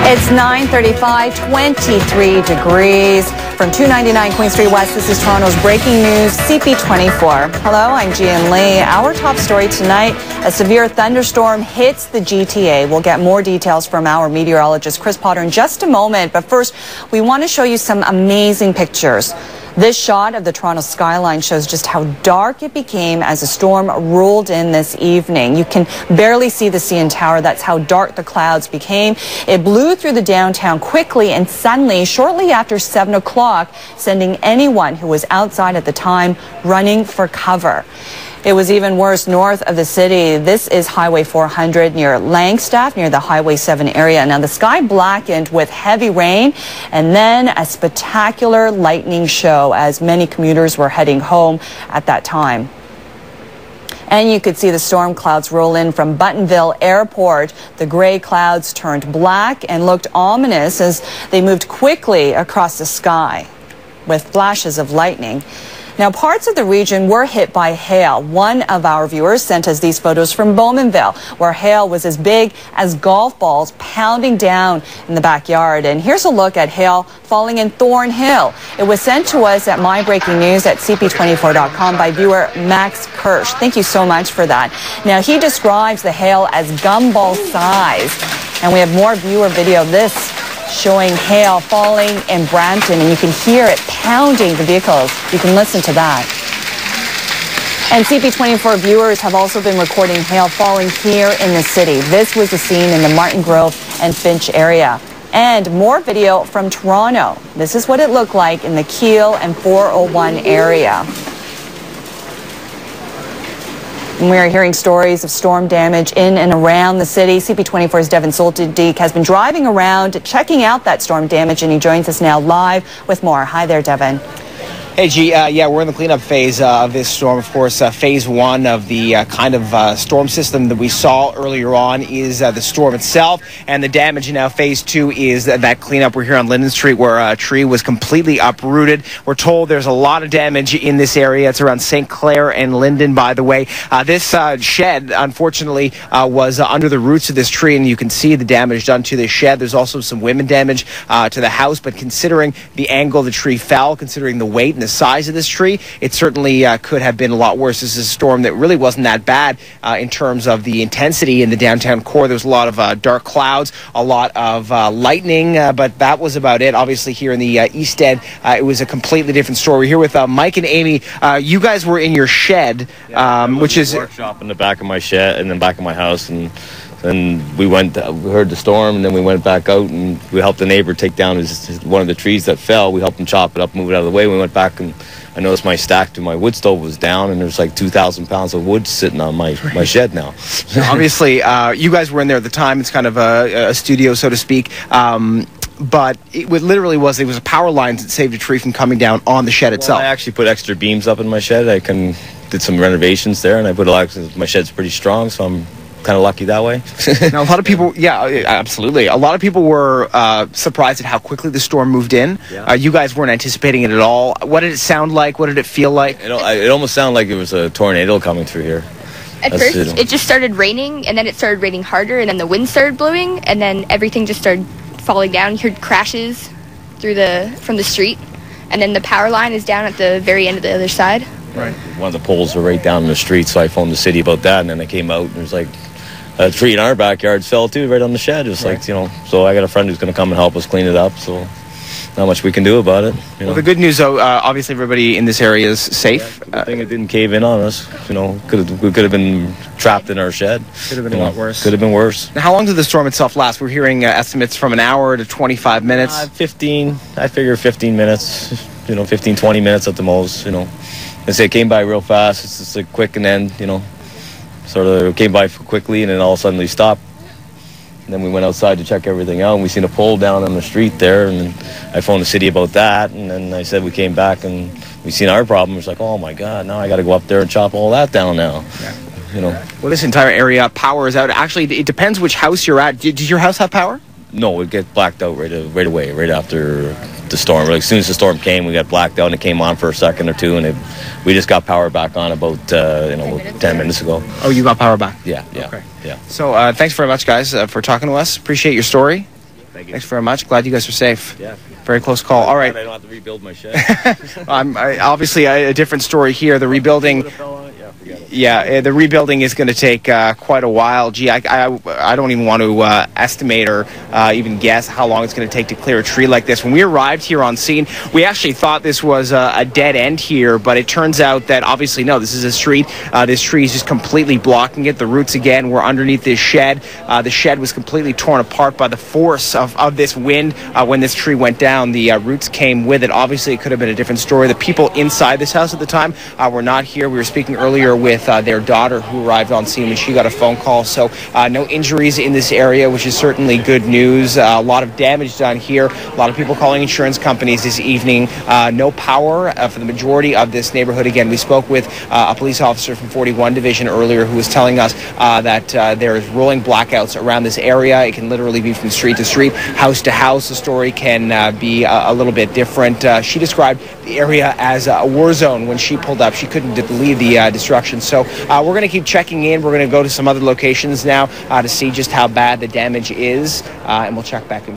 It's 9:35, 23 degrees. From 299 Queen Street West, this is Toronto's breaking news, CP24. Hello, I'm Gian Lee. Our top story tonight, a severe thunderstorm hits the GTA. We'll get more details from our meteorologist, Chris Potter, in just a moment. But first, we want to show you some amazing pictures. This shot of the Toronto skyline shows just how dark it became as the storm rolled in this evening. You can barely see the CN Tower. That's how dark the clouds became. It blew through the downtown quickly and suddenly, shortly after 7 o'clock, sending anyone who was outside at the time running for cover. It was even worse north of the city. This is Highway 400 near Langstaff, near the Highway 7 area. Now, the sky blackened with heavy rain and then a spectacular lightning show as many commuters were heading home at that time. And you could see the storm clouds roll in from Buttonville Airport. The gray clouds turned black and looked ominous as they moved quickly across the sky with flashes of lightning. Now, parts of the region were hit by hail. One of our viewers sent us these photos from Bowmanville, where hail was as big as golf balls pounding down in the backyard. And here's a look at hail falling in Thornhill. It was sent to us at MyBreakingNews at CP24.com by viewer Max Kirsch. Thank you so much for that. Now, he describes the hail as gumball size. And we have more viewer video of this, showing hail falling in Brampton, and you can hear it pounding the vehicles. You can listen to that. And CP24 viewers have also been recording hail falling here in the city. This was the scene in the Martin Grove and Finch area. And more video from Toronto. This is what it looked like in the Keele and 401 area. And we are hearing stories of storm damage in and around the city. CP24's Devin Soltediek has been driving around, checking out that storm damage, and he joins us now live with more. Hi there, Devin. Hey, G, yeah, we're in the cleanup phase of this storm. Of course, phase one of the storm system that we saw earlier on is the storm itself, and the damage now phase two is that cleanup. We're here on Linden Street where a tree was completely uprooted. We're told there's a lot of damage in this area. It's around St. Clair and Linden, by the way. This shed, unfortunately, was under the roots of this tree, and you can see the damage done to the shed. There's also some wind damage to the house, but considering the angle the tree fell, considering the weight and the size of this tree, it certainly could have been a lot worse. This is a storm that really wasn't that bad in terms of the intensity in the downtown core. There was a lot of dark clouds, a lot of lightning, but that was about it. Obviously, here in the East End, it was a completely different story. We're here with Mike and Amy. You guys were in your shed, which is a workshop in the back of my shed, in the back of my house, and we heard the storm, and then we went back out and we helped the neighbor take down one of the trees that fell. We helped him chop it up, move it out of the way. We went back and I noticed my stack to my wood stove was down, and there's like 2,000 pounds of wood sitting on my shed now. Obviously, you guys were in there at the time. It's kind of a studio, so to speak. But it literally was a power line that saved a tree from coming down on the shed itself. I actually put extra beams up in my shed. Did some renovations there, and I put my shed's pretty strong, so I'm kind of lucky that way. Now, a lot of people, yeah, absolutely. A lot of people were surprised at how quickly the storm moved in. Yeah. You guys weren't anticipating it at all. What did it sound like? What did it feel like? It almost sounded like it was a tornado coming through here. At first, it just started raining, and then it started raining harder, and then the wind started blowing, and then everything just started falling down. You heard crashes from the street, and then the power line is down at the very end of the other side. Right. One of the poles were right down in the street, so I phoned the city about that, and then I came out, and it was like, a tree in our backyard fell too, right on the shed. It was like, so I got a friend who's going to come and help us clean it up, so not much we can do about it. Well, the good news, though, obviously everybody in this area is safe. Yeah, good thing it didn't cave in on us. We could have been trapped in our shed. Could have been a lot worse. Could have been worse. Now, how long did the storm itself last? We're hearing estimates from an hour to 25 minutes. 15. I figure 15 minutes. 15, 20 minutes at the most. I say it came by real fast. It's just like quick, and then sort of came by quickly, and then all of a sudden we stopped. And then we went outside to check everything out, and we seen a pole down on the street there, and I phoned the city about that, and then I said we came back and we seen our problem. It's like, oh my God, now I got to go up there and chop all that down now. Yeah. Well, this entire area, power is out. Actually, it depends which house you're at. Did your house have power? No, it get blacked out right away, right after the storm. Like, as soon as the storm came, we got blacked out, and it came on for a second or two, and we just got power back on about 10 minutes ago. Oh, you got power back? Yeah. Okay. Yeah. So thanks very much, guys, for talking to us. Appreciate your story. Thank you. Thanks very much. Glad you guys are safe. Yeah. Very close call. All right. I don't have to rebuild my shed. Obviously, a different story here. The rebuilding. Yeah, the rebuilding is going to take quite a while. Gee, I don't even want to estimate or even guess how long it's going to take to clear a tree like this. When we arrived here on scene, we actually thought this was a dead end here, but it turns out that obviously, no, this is a street. This tree is just completely blocking it. The roots, again, were underneath this shed. The shed was completely torn apart by the force of this wind. When this tree went down, the roots came with it. Obviously, it could have been a different story. The people inside this house at the time were not here. We were speaking earlier with their daughter who arrived on scene when she got a phone call. So no injuries in this area, which is certainly good news. A lot of damage done here. A lot of people calling insurance companies this evening. No power for the majority of this neighborhood. Again, we spoke with a police officer from 41 Division earlier who was telling us that there is rolling blackouts around this area. It can literally be from street to street, house to house. The story can be a little bit different. She described the area as a war zone when she pulled up. She couldn't believe the destruction. So we're going to keep checking in. We're going to go to some other locations now to see just how bad the damage is, and we'll check back in.